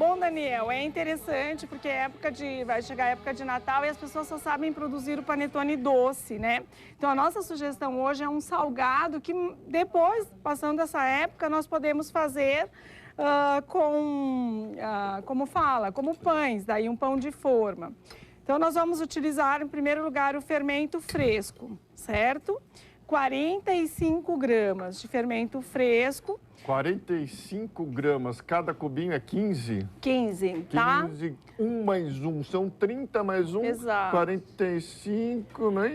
Bom, Daniel, é interessante porque vai chegar a época de Natal e as pessoas só sabem produzir o panetone doce, né? Então, a nossa sugestão hoje é um salgado que depois, passando essa época, nós podemos fazer como pães, daí um pão de forma. Então, nós vamos utilizar, em primeiro lugar, o fermento fresco, certo? 45 gramas de fermento fresco. 45 gramas, cada cubinho é 15? 15, tá? 15, 1 mais 1, são 30 mais 1, Exato. 45, né?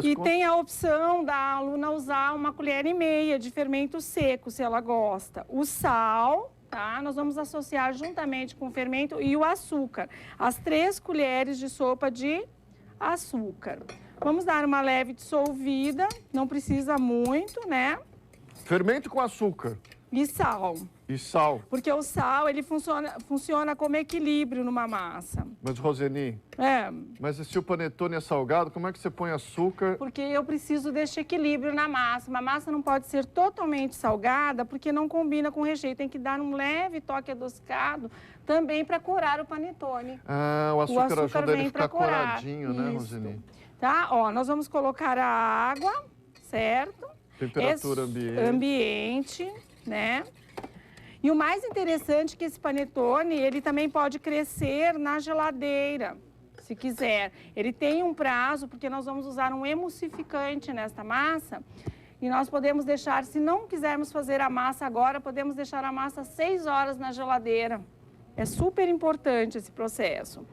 E tem a opção da aluna usar 1,5 colher de fermento seco, se ela gosta. O sal, tá? Nós vamos associar juntamente com o fermento e o açúcar. As 3 colheres de sopa de açúcar. Vamos dar uma leve dissolvida, não precisa muito, né? Fermento com açúcar. E sal. E sal. Porque o sal, ele funciona como equilíbrio numa massa. Mas, Roseni, mas se o panetone é salgado, como é que você põe açúcar? Porque eu preciso deste equilíbrio na massa. Uma massa não pode ser totalmente salgada, porque não combina com o recheio. Tem que dar um leve toque adocicado também para corar o panetone. Ah, o açúcar ajuda ele a ficar coradinho, né, Roseni? Tá, ó, nós vamos colocar a água, certo? Temperatura ambiente, né? E o mais interessante é que esse panetone, ele também pode crescer na geladeira, se quiser. Ele tem um prazo, porque nós vamos usar um emulsificante nesta massa. E nós podemos deixar, se não quisermos fazer a massa agora, podemos deixar a massa 6 horas na geladeira. É super importante esse processo.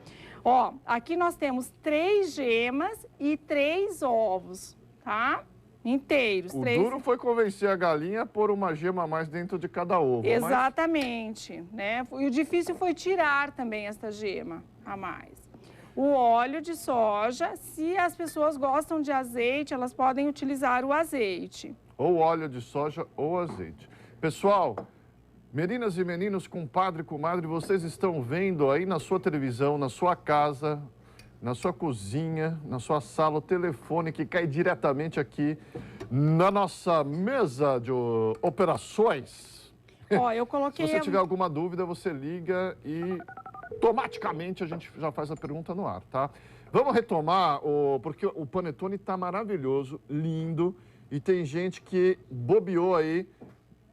Ó, aqui nós temos 3 gemas e 3 ovos, tá? Inteiros. O duro foi convencer a galinha a pôr uma gema a mais dentro de cada ovo. Exatamente, né? E o difícil foi tirar também esta gema a mais. O óleo de soja, se as pessoas gostam de azeite, elas podem utilizar o azeite. Ou óleo de soja ou azeite. Pessoal, meninas e meninos, compadre e comadre, vocês estão vendo aí na sua televisão, na sua casa, na sua cozinha, na sua sala, o telefone que cai diretamente aqui na nossa mesa de operações. Ó, eu coloquei... Se você tiver alguma dúvida, você liga e automaticamente a gente já faz a pergunta no ar, tá? Vamos retomar, porque o panetone tá maravilhoso, lindo, e tem gente que bobeou aí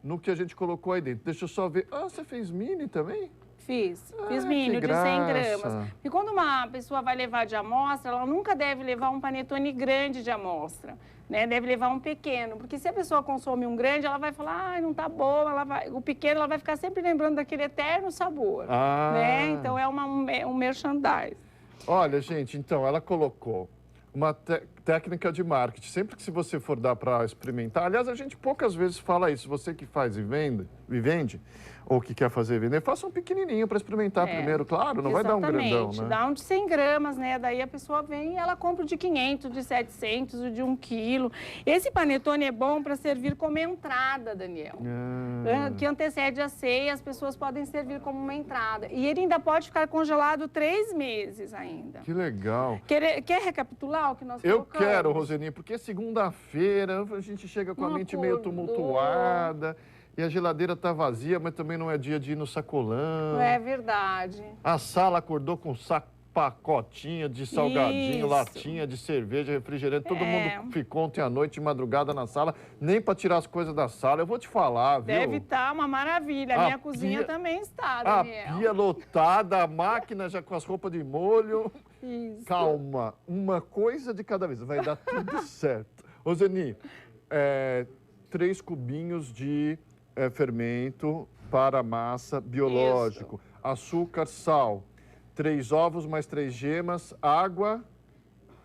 no que a gente colocou aí dentro. Deixa eu só ver. Ah, você fez mini também? Fiz mini de 100 gramas. E quando uma pessoa vai levar de amostra, ela nunca deve levar um panetone grande de amostra, né? Deve levar um pequeno, porque se a pessoa consome um grande, ela vai falar, ai, não tá bom, o pequeno ela vai ficar sempre lembrando daquele eterno sabor, né? Então é um merchandise. Olha, gente, então ela colocou uma técnica de marketing. Sempre que se você for dar para experimentar, aliás, a gente poucas vezes fala isso, você que faz e vende, ou que quer fazer e vender, faça um pequenininho para experimentar primeiro, claro, não vai dar um grandão, né? Dá um de 100 gramas, né? Daí a pessoa vem e ela compra o de 500, de 700, o de 1 quilo. Esse panetone é bom para servir como entrada, Daniel. Que antecede a ceia, as pessoas podem servir como uma entrada. E ele ainda pode ficar congelado 3 meses ainda. Que legal. Quer recapitular o que nós colocamos? Eu quero, Roseni, porque segunda-feira a gente chega com a mente meio tumultuada. E a geladeira tá vazia, mas também não é dia de ir no sacolão. É verdade. A sala acordou com pacotinho de salgadinho, latinha de cerveja, refrigerante. Todo mundo ficou ontem à noite, de madrugada na sala, nem para tirar as coisas da sala. Eu vou te falar, viu? Deve estar uma maravilha. A minha cozinha também está, Daniel. A pia lotada, a máquina já com as roupas de molho. Isso. Calma, uma coisa de cada vez. Vai dar tudo certo. Roseni, 3 cubinhos de fermento para massa biológico, açúcar, sal, 3 ovos mais 3 gemas, água.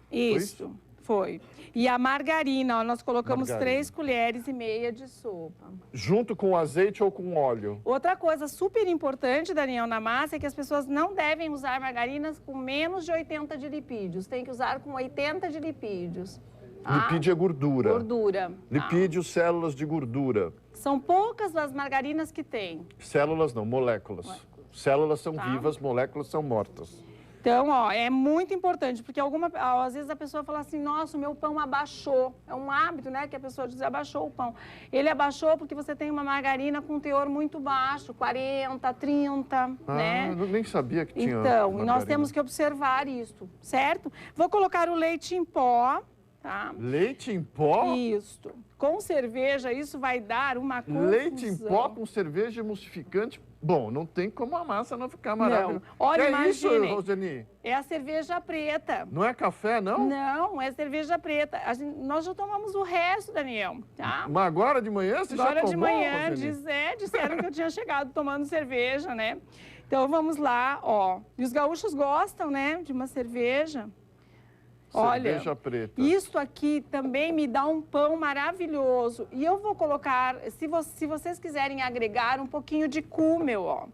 Isso, foi. E a margarina, ó, nós colocamos 3 colheres e meia de sopa. Junto com azeite ou com óleo? Outra coisa super importante, Daniel, na massa é que as pessoas não devem usar margarinas com menos de 80 de lipídios. Tem que usar com 80 de lipídios. Lipídio é gordura. Gordura. Lipídio, células de gordura. São poucas as margarinas que tem. Células não, moléculas. Células são vivas, moléculas são mortas. Então, ó, é muito importante, porque às vezes a pessoa fala assim, nossa, o meu pão abaixou. É um hábito, né, que a pessoa diz, abaixou o pão. Ele abaixou porque você tem uma margarina com teor muito baixo, 40, 30, né? Eu nem sabia que tinha Então, margarina. nós temos que observar isso, certo? Vou colocar o leite em pó, tá? Leite em pó? Isso. Com cerveja, isso vai dar uma confusão. Leite em pó com cerveja emulsificante? Bom, não tem como a massa não ficar maravilhosa. Não. Olha, que é isso, imaginem. Roseni? É a cerveja preta. Não é café, não? Não, é cerveja preta. Nós já tomamos o resto, Daniel, tá? Mas agora de manhã você já tomou, Agora de manhã, Roseni? disseram que eu tinha chegado tomando cerveja, né? Então, vamos lá, ó. E os gaúchos gostam, né, de uma cerveja. Cerveja Olha, preta. isso aqui também me dá um pão maravilhoso. E eu vou colocar, se vocês quiserem agregar um pouquinho de cúmel, ó.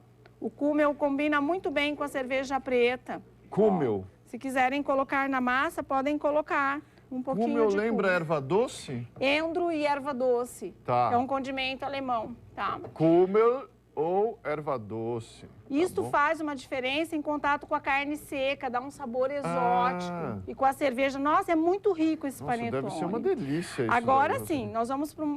O cúmel combina muito bem com a cerveja preta. Cúmel. Ó, se quiserem colocar na massa, podem colocar um pouquinho Cúmel de lembra cúmel. erva doce? Endro e erva doce. Tá. É um condimento alemão, tá? Cúmel ou erva doce. Isto bom? faz uma diferença em contato com a carne seca, dá um sabor exótico. Ah. E com a cerveja, nossa, é muito rico esse Nossa, panetone. deve ser uma delícia isso. Agora daí, sim, Roseni. nós vamos para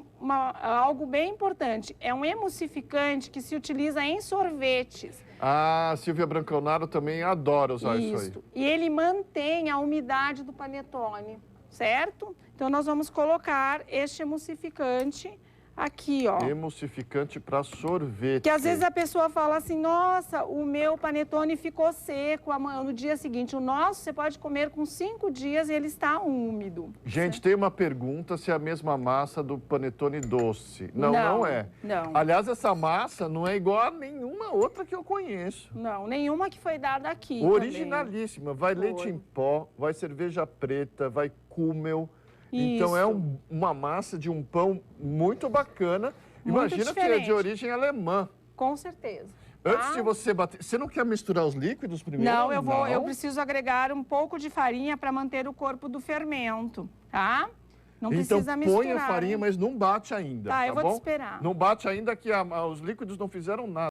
algo bem importante. É um emulsificante que se utiliza em sorvetes. Ah, Silvia Branconaro também adora usar isso aí. E ele mantém a umidade do panetone, certo? Então, nós vamos colocar este emulsificante aqui, ó. Emulsificante para sorvete. Que às vezes a pessoa fala assim, nossa, o meu panetone ficou seco no dia seguinte. O nosso você pode comer com 5 dias e ele está úmido. Gente, tem uma pergunta se é a mesma massa do panetone doce. Não, não é. Não. Aliás, essa massa não é igual a nenhuma outra que eu conheço. Não, nenhuma que foi dada aqui. Originalíssima. Vai leite em pó, vai cerveja preta, vai cúmel. Então é uma massa de um pão muito bacana. Muito Imagina que é de diferente. origem alemã. Com certeza. Antes de você bater... Você não quer misturar os líquidos primeiro? Não, eu preciso agregar um pouco de farinha para manter o corpo do fermento, tá? Não precisa misturar. Põe a farinha, mas não bate ainda, Tá, eu vou bom? te esperar. Não bate ainda que os líquidos não fizeram nada.